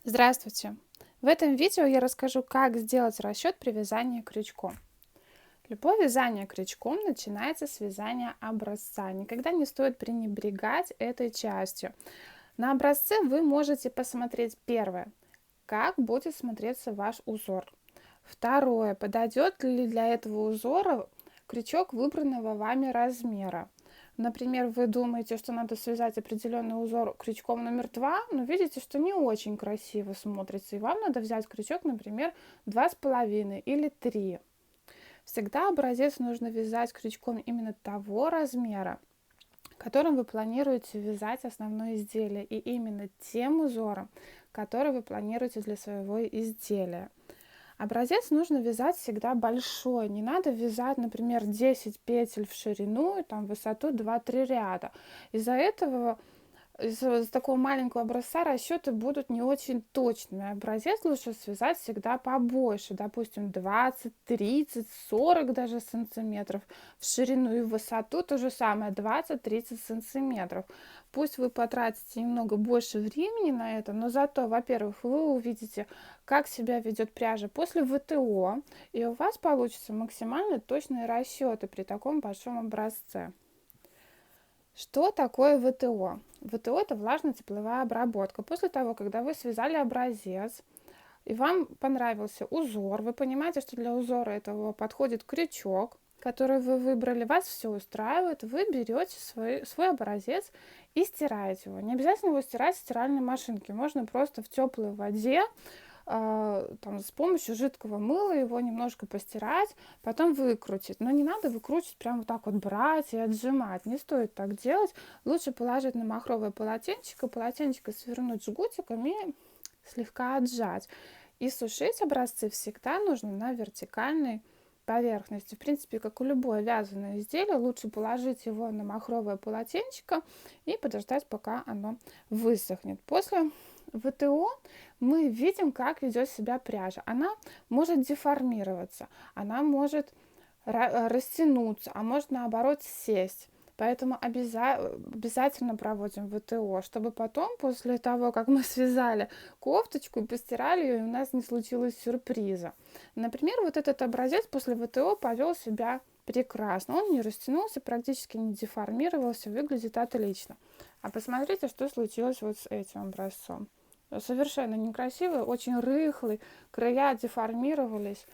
Здравствуйте! В этом видео я расскажу, как сделать расчет при вязании крючком. Любое вязание крючком начинается с вязания образца. Никогда не стоит пренебрегать этой частью. На образце вы можете посмотреть первое, как будет смотреться ваш узор. Второе, подойдет ли для этого узора крючок выбранного вами размера. Например, вы думаете, что надо связать определенный узор крючком номер 2, но видите, что не очень красиво смотрится, и вам надо взять крючок, например, 2,5 или 3. Всегда образец нужно вязать крючком именно того размера, которым вы планируете вязать основное изделие, и именно тем узором, который вы планируете для своего изделия. Образец нужно вязать всегда большой. Не надо вязать, например, 10 петель в ширину и там в высоту 2-3 ряда. Из-за этого из такого маленького образца расчеты будут не очень точными. Образец лучше связать всегда побольше, допустим, 20, 30, 40 даже сантиметров. В ширину и в высоту то же самое, 20-30 сантиметров. Пусть вы потратите немного больше времени на это, но зато, во-первых, вы увидите, как себя ведет пряжа после ВТО, и у вас получатся максимально точные расчеты при таком большом образце. Что такое ВТО? ВТО – это влажно-тепловая обработка. После того, когда вы связали образец, и вам понравился узор, вы понимаете, что для узора этого подходит крючок, который вы выбрали, вас все устраивает, вы берете свой образец и стираете его. Не обязательно его стирать в стиральной машинке, можно просто в теплой воде там, с помощью жидкого мыла его немножко постирать, потом выкрутить. Но не надо выкручивать, прям вот так вот брать и отжимать. Не стоит так делать. Лучше положить на махровое полотенчико свернуть жгутиком и слегка отжать. И сушить образцы всегда нужно на вертикальной поверхности. В принципе, как и любое вязаное изделие, лучше положить его на махровое полотенчико и подождать, пока оно высохнет. После ВТО мы видим, как ведет себя пряжа. Она может деформироваться, она может растянуться, а может наоборот сесть. Поэтому обязательно проводим ВТО, чтобы потом, после того, как мы связали кофточку и постирали ее, у нас не случилось сюрприза. Например, вот этот образец после ВТО повел себя прекрасно. Он не растянулся, практически не деформировался, выглядит отлично. А посмотрите, что случилось вот с этим образцом. Совершенно некрасивый, очень рыхлый, края деформировались.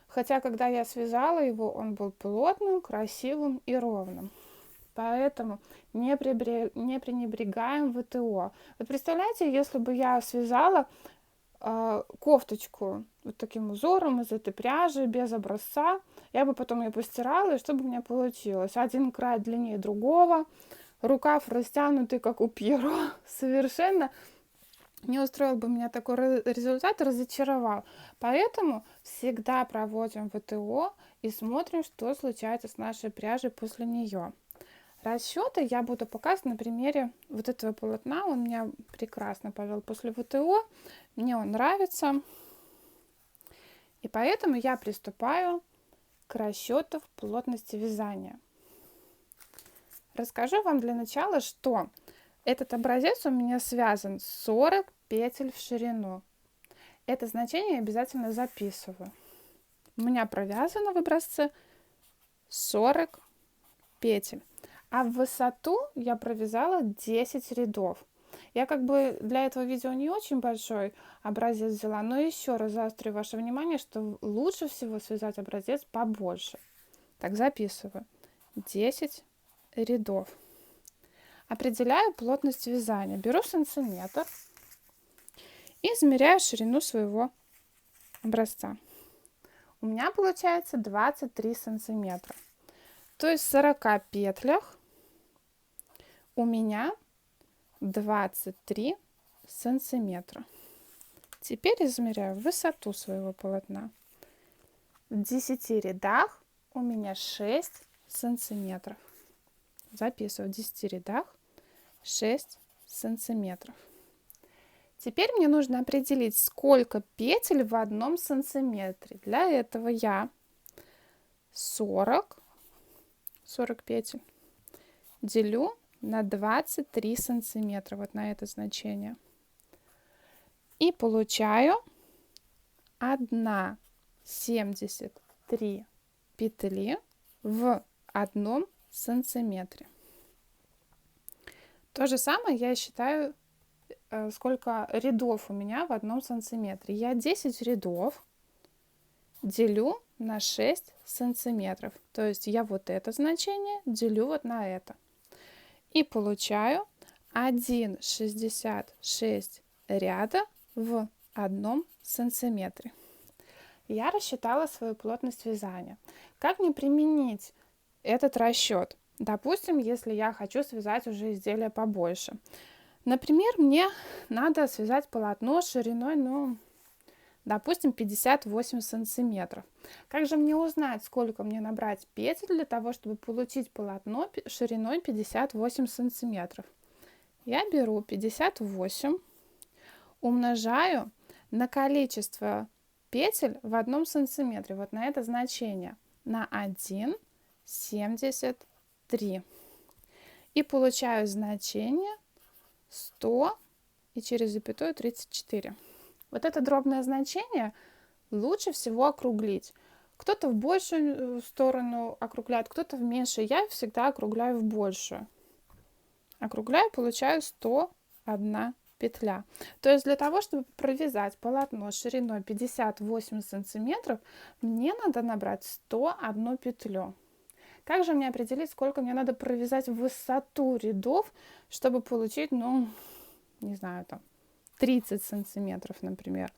Хотя, когда я связала его, он был плотным, красивым и ровным. Поэтому не пренебрегаем ВТО. Вот представляете, если бы я связала кофточку вот таким узором из этой пряжи, без образца, я бы потом ее постирала, и что бы у меня получилось? Один край длиннее другого, рукав растянутый, как у Пьеро, совершенно не устроил бы меня такой результат, разочаровал. Поэтому всегда проводим ВТО и смотрим, что случается с нашей пряжей после нее. Расчеты я буду показывать на примере вот этого полотна. Он меня прекрасно повел после ВТО. Мне он нравится. И поэтому я приступаю к расчету плотности вязания. Расскажу вам для начала, что этот образец у меня связан 40 петель в ширину. Это значение я обязательно записываю. У меня провязано в образце 40 петель. А в высоту я провязала 10 рядов. Я как бы для этого видео не очень большой образец взяла, но еще раз заострю ваше внимание, что лучше всего связать образец побольше. Так, записываю. 10 рядов. Определяю плотность вязания. Беру сантиметр и измеряю ширину своего образца. У меня получается 23 сантиметра. То есть в 40 петлях у меня 23 сантиметра. Теперь измеряю высоту своего полотна. В 10 рядах у меня 6 сантиметров. Записываю в 10 рядах 6 сантиметров. Теперь мне нужно определить, сколько петель в одном сантиметре. Для этого я 40 петель делю на 23 сантиметра, вот на это значение. И получаю 1,73 петли в 1 сантиметре. То же самое я считаю, сколько рядов у меня в 1 сантиметре. Я 10 рядов делю на 6 сантиметров. То есть я вот это значение делю вот на это. И получаю 1,66 ряда в 1 сантиметре. Я рассчитала свою плотность вязания. Как мне применить этот расчет? Допустим, если я хочу связать уже изделие побольше. Например, мне надо связать полотно шириной, допустим, 58 сантиметров. Как же мне узнать, сколько мне набрать петель для того, чтобы получить полотно шириной 58 сантиметров? Я беру 58, умножаю на количество петель в 1 сантиметре, вот на это значение, на 1,73. И получаю значение 100 и через запятую 34. Вот это дробное значение лучше всего округлить. Кто-то в большую сторону округляет, кто-то в меньшую. Я всегда округляю в большую. Округляю, получаю 101 петля. То есть для того, чтобы провязать полотно шириной 58 сантиметров, мне надо набрать 101 петлю. Как же мне определить, сколько мне надо провязать в высоту рядов, чтобы получить, не знаю, 30 сантиметров, например.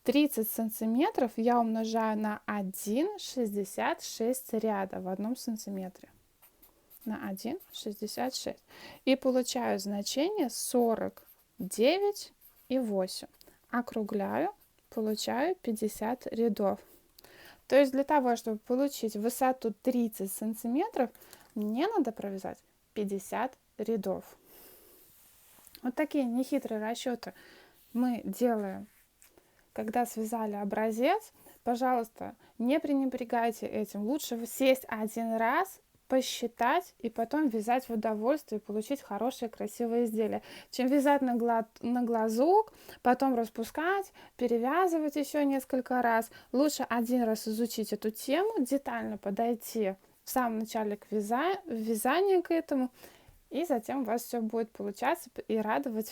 30 сантиметров я умножаю на 1,66 ряда в 1 сантиметре. На 1,66. И получаю значение 49,8. Округляю, получаю 50 рядов. То есть для того, чтобы получить высоту 30 сантиметров, мне надо провязать 50 рядов. Вот такие нехитрые расчеты мы делаем, когда связали образец. Пожалуйста, не пренебрегайте этим. Лучше сесть один раз, посчитать и потом вязать в удовольствие и получить хорошее красивое изделие, чем вязать на глазок, потом распускать, перевязывать еще несколько раз. Лучше один раз изучить эту тему, детально подойти в самом начале к вязанию к этому, и затем у вас все будет получаться и радовать